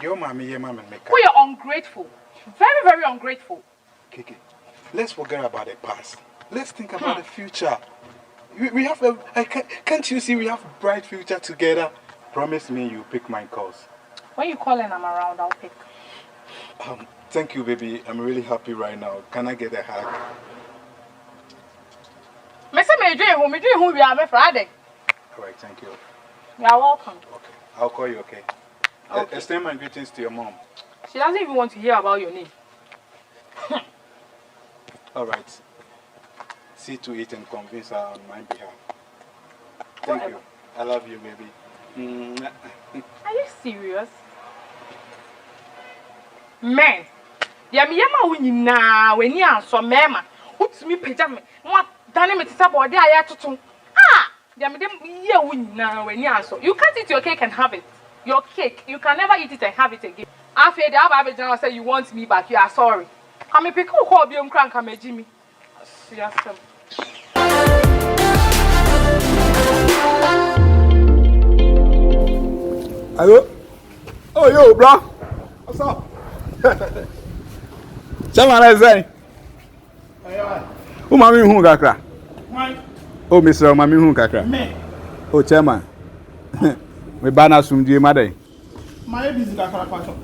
Your mommy, make We are ungrateful. Very, very ungrateful. Kiki, let's forget about the past. Let's think about the future. We have a. Can't you see we have a bright future together? Promise me you pick my calls. When you call and I'm around, I'll pick. Thank you, baby. I'm really happy right now. Can I get a hug? Mr. Major, who we are Friday. All right, thank you. You are welcome. Okay, I'll call you, okay? Okay. Extend my greetings to your mom. She doesn't even want to hear about your name. All right. See to it and convince her on my behalf. Thank you. I love you, baby. Are you serious? Man, Yamiyama winning now when you are so mamma. What's me pajama? What done it is about the ayatoton? Ah, Yamidam, winning now when you are so. You can't eat your cake and have it. Your cake, you can never eat it and have it again. After the Abba say you want me back, you are sorry. I'm a pickle call Bium Crank, I'm a Jimmy. Yes, sir. Hello? Oh, yo, bro. What's up? Someone is saying, who mammy who kakra? Oh, Mr. Mammy who kakra? Oh, chairman. Me banner soon, dear mother. My business kakra pastor.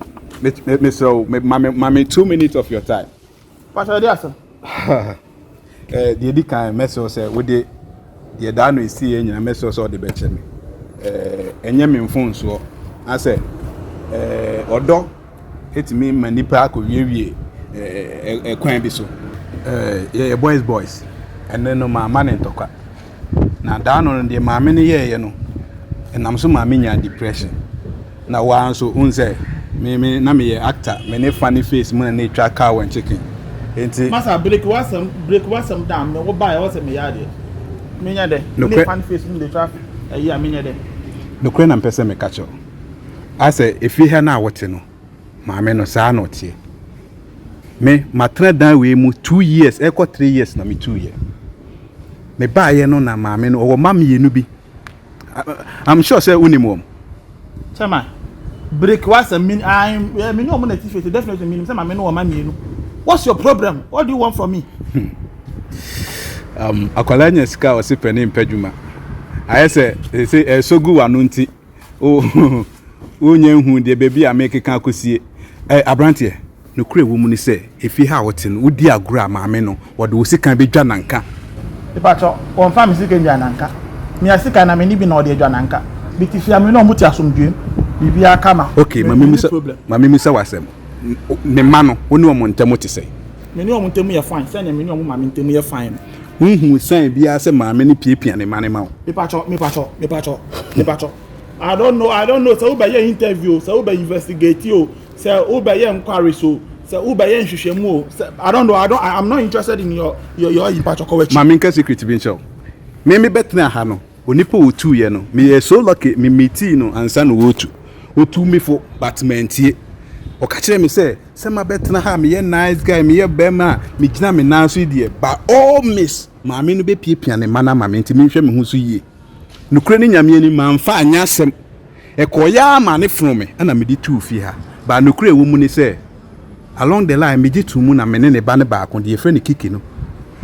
Mr. Mammy, 2 minutes of your time. Pastor, dear sir. The Edikan message with the Dano is seeing a message or the betcher me. And Yamin phone so I said, Odo, it mean Manipa could be a quaint biso. Yeah, boys, and then no my man and talker. Now, down on the mammy, you know, and I'm so mammy depression. Now, one so unse, me, Nami actor, many funny face, man, they track cow and chicken. Master, break was some down, no buy what's a milliard. Minya de, no fan face in the traffic. A year, minya de. No crane and person me catch up. I say, if you hear now what you know, my men are sad not here. Me, my trade down we move 2 years, echo 3 years, na me 2 years. Me buy ye no na my men or mammy you be. I'm sure say unimum. Chama, break was a min. I'm no money definitely mean some men or mammy. What's your problem? What do you want from me? Akolanya ska o se pani mpedwuma. I say so good anunti. Oh, onye hu de baby amekeka akosie. Abrantie, no kure wo mu ni say if you ha wotin wodi agura maame no, wo de osika bedwa nanka. Ipacho, on fam sika ndwa nanka. Me asika na me ni bi na ode dwa nanka. Bitifia me no muti asomdwem. Bibia kama. Okay, mami misa wasem. Ne mano, woni omo ntemo te say. Me ni omo ntemo ye fine, say na me ni omo mami ntemo ye fine. Who sign bia say maame ni piepia ne mane ma. Me pacho. I don't know. So who by your interview, so who by investigate you, so who by your inquiry, so who by your shishemu. I don't know. I'm not interested in your pacho coverage. Maminka secret bin show. Me better na ha no. Onipo wo 2 year no. Me so lucky me meeting no ansa no wo 2. Wo 2 me for batmentie. O ka kire me say ma better na ha me ye nice guy me ye bema me gina me na so die ba all miss maame no be piepia ne mana maame nti me hwe me hu so yie. Nukure ni nyame ani manfa anya asem ekoya ama ne from me ana me di tu fi ha ba nukure wo mu ni say along the line me di tu mu na me ne ba ne ba akon de friend kiki no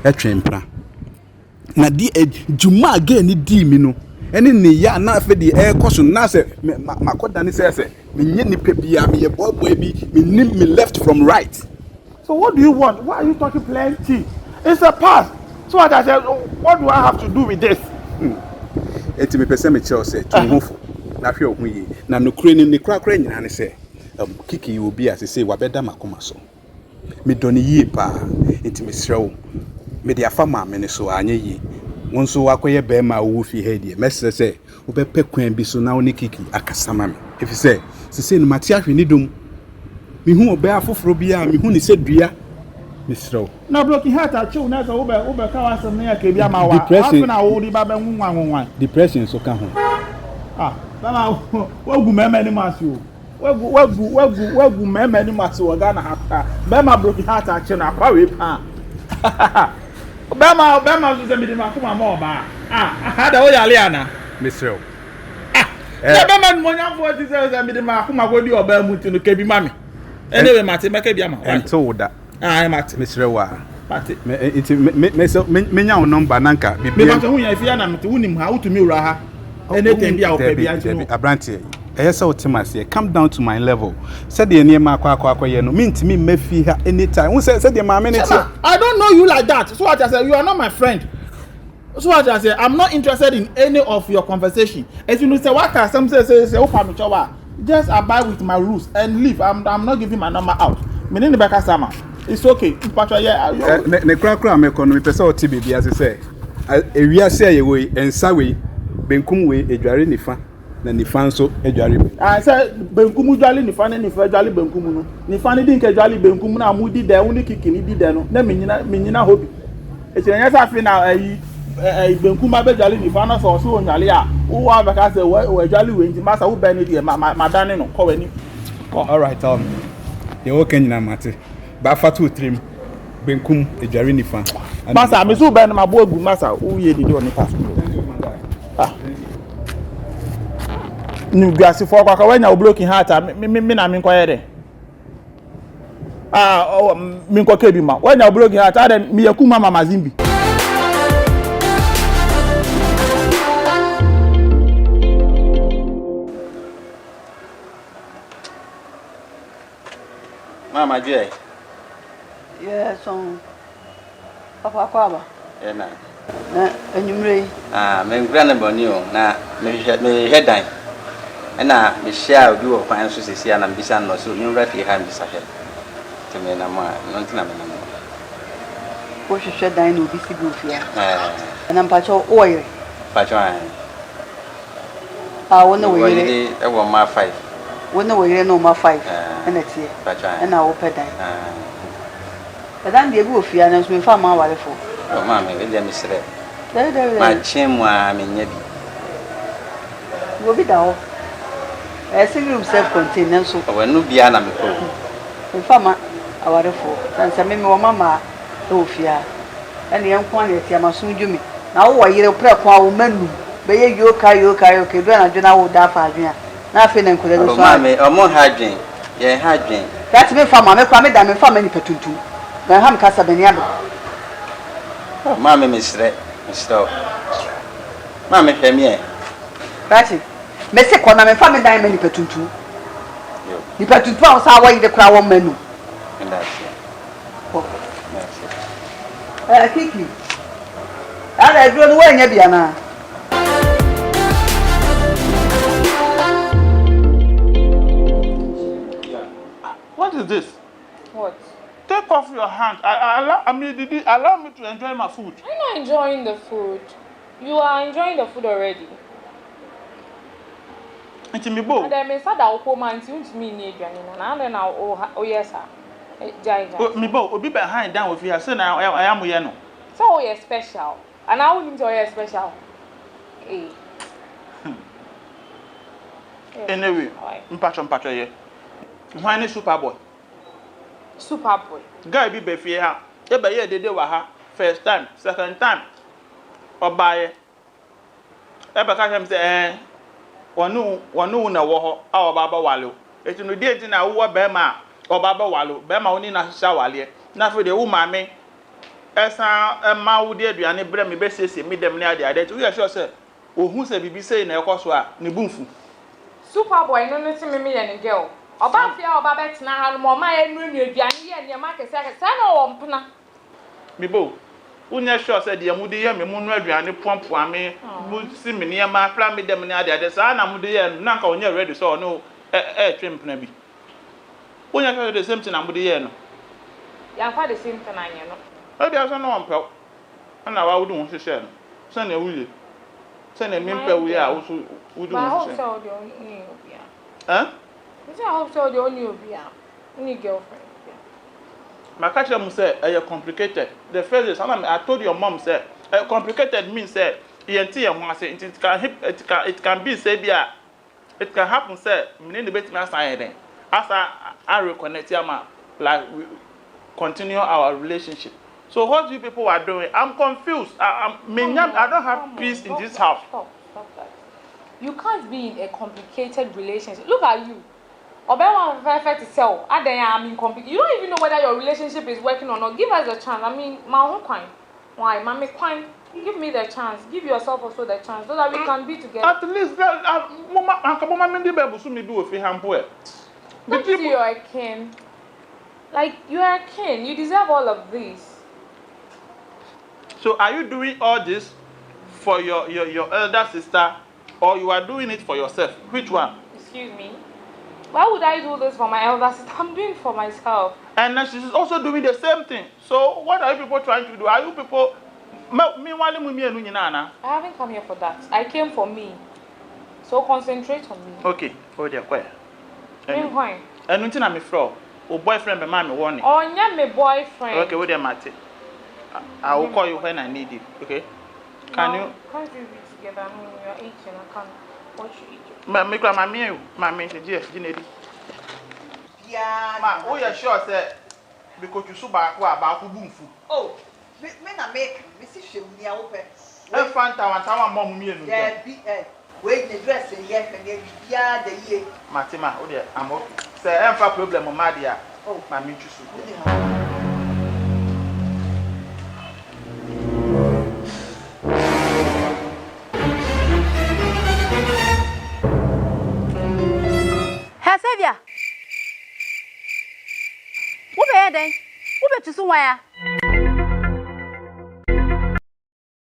etwempra na di juma again ni di mi no ene ne ya na afa di koso na say makoda ni say me nye ni pebia me ye boy bi me left from right. So what do you want? Why are you talking plenty? It's a past. So what I said, what do I have to do with this? Eti me pese me cheo say tunhofo na hwe ohun yi na nokure ni krakra nyina ne say kiki obi as say wabeda makoma so me doni yi pa eti me srew me dia fa ma me ne so anye yi won so akoye be ma wo fi he die mesre say wo be pe kwan bi so na woni kiki akasama me if say se no mati ahwe ni dom me hu obe afoforo bia me hu ni se dua me srew na bloki hata chu na so ube ka wasem na ya ke bia ma wa afi na wo di ba be nwanwan depression so ka ho bama wagu meme ni masu wagu meme ni masu wa Ghana hata bama bloki hata chu na kwa we pa bama so se mi di makuma mo ba hada o ya le ana me srew Yeah, man, money for this and me the ma kuma go di oba mu tinu kebi mami. Anyway, Mate, make bi ama. And told that. Ah, Mate. Mr. Wa. Mate. Me nya number nanka. Me Mate hu ya fi ya na Mate unim ha utumi wura ha. Anything bi a opebi antino. Abrantie. Eyesa otimase come down to my level. Said the name akwa ye no. Me ntimi mefi ha anytime. Who said the ma minute. I don't know you like that. So what I say, you are not my friend. So what I say, I'm not interested in any of your conversation. As you know, say what can some say just abide with my rules and leave. I'm not giving my number out. Me need the sama. It's okay. Ne kra me kono me pese o ti bibia se say. Ewia se ye we ensa we benkum we edware nifa na nifa nso edware. I say benkum dwale nifa na nifa dwale benkum no. Nifa ne din ke dwale benkum na amudi de woni kikini di de no. Na me nyina hobi. E se nyasa fi na ayi benkum abedwale nifa na so onyale a wo wa be ka say we dwale we nti masa wo be ne di ma dane no ko wani. All right, you okay nyina mate. Ba fatu trim benkum edware nifa. Masa me so be na mabo agu masa wo ye didi oni pass. Ah. Ni biasi for kwa wanya o broken heart me na me nkoye de. Ah, me nkoke bi ma. Wanya o broken heart ada me yaku mama mazimbi. Mama Jay. Yes, Papa Kwaba. Na. Enyumre. Me grana boni o na me headline. Na me share obi wo kwan so sesi na mbisa no so nyumra fi ha mbisa he. Teme na ma no ntina me na mo. Wo hwehwe dan na obi si bi ofia. Na mpacho oye. Pacho an. Wona wo yire. E wo ma 5. Wona wo yire no ma 5. Na tie. Pacho an. Na wo pedan. Pedan de bi ofia na so me fa ma wale fo. O ma me we dem sire. There. Ma chemu a me nya bi. Wo bi da ho. Single room self contained so. O wanu bia na me ko. Me fa ma aware fo. Sansa me wo mama e ofia. Ene yenko na tie ma so dwumi. Na wo yire pra kwa wo manu. Be ye yoka do na dwena wo da fa adwen. Na afi na nkoda so. O ma me o mo ha dwen. Ye ha dwen. That me fa ma me kwa me da me fa ma ni petuntu. Na ha me kasa be ni ado. Ma me misre. Misro. Ma me hwemi e. Right. Me se kwa na me fa me dan me ni petuntu. Yo. Ni petuntu a wo sa wo yire kwa wo manu. Ndasi. Oh. Kiki. Ala edro no wanya bia na. What is this? What? Take off your hand. I mean, did you allow me to enjoy my food? I'm not enjoying the food. You are enjoying the food already. It's me bo. And then me said that Oko man to me need you, and then oh yes sir. Jai. Me bo obi behind down with you. Say na I am here no. So you're special. And I wouldn't say you're special. Hey. Anyway, mpacho ye. Why ni Superboy? Superboy. Guy bi be fie ha. E be ye dede wa ha. First time, second time. Obaye. E be ka hem say wonu na wo ho a obaba wale. Eti no die ti na wo be ma obaba wale. Be ma oni na hia wale. Na fe de wo maame esa ma wo de aduane bre me be sese me dem ne ade ade. We are sure say ohun se bibi say na ekoso a ne bumfu. Superboy no no me ye ne girl. Oba fia oba betina ha no mo ma enu aduane ye ne ma kese kese na wo mpna. Mibo, unya sure say de mu de ye me mu no aduane pompo ame mu si me ne ma fra me dem ne ade ade sa na mu de ye na nka onya ready so no twempna bi. Unya sure the same thing na mu de ye no. Ya fa the same thing anya no. E dia so no ompel. Na wa wudu ho hwehwe no. Se na wuye. Se na mi mpa wuye a wo so wudu ho hwehwe. Ba ho so de oni obi a. Eh? I hope so the only obi a. Any girlfriend. My catch them say complicated. The first is I told your mom say complicated means say ENT and say it can be say it can happen say me need the best me assign then. After I reconnect yama like we continue our relationship. So what you people are doing? I'm confused. I don't have peace in this house. Stop that. You can't be in a complicated relationship. Look at you. Obama perfect to sell. I mean, you don't even know whether your relationship is working or not. Give us a chance. I mean, my own coin. Why, mommy coin? Give me the chance. Give yourself also the chance so that we can be together. At least, Mama, Uncle Mama, me be so me do if you have boy. Don't you you're a king? Like you are a king. You deserve all of this. So, are you doing all this for your elder sister, or you are doing it for yourself? Which one? Excuse me. Why would I do this for my elder sister? I'm doing it for myself. And then she's also doing the same thing. So, what are you people trying to do? Are you people? Meanwhile, I haven't come here for that. I came for me. So concentrate on me. okay. Oh, dear, quiet. Meanwhile. And until I'm a fraud, or boyfriend, my mommy warning. Oh, yeah, my boyfriend. Okay, with them, Mate. I will call you when I need you. Okay? Can you? Can't we be together? I mean, you're 18. I can't watch you eat. Me grab my meal. My meal, yes, Ginedy. Yeah. Ma, oh, yeah, sure, sir. Because you so back, about who boom food. Oh, men are making Mrs. Shimmy open. I found out one mom meal. Yeah, wait, the dress and yet, and yeah, the year. Matima, oh, dear, I'm okay. Sir, I have a problem on my dear. Oh, my meat soup. Who be then? Who be to somewhere?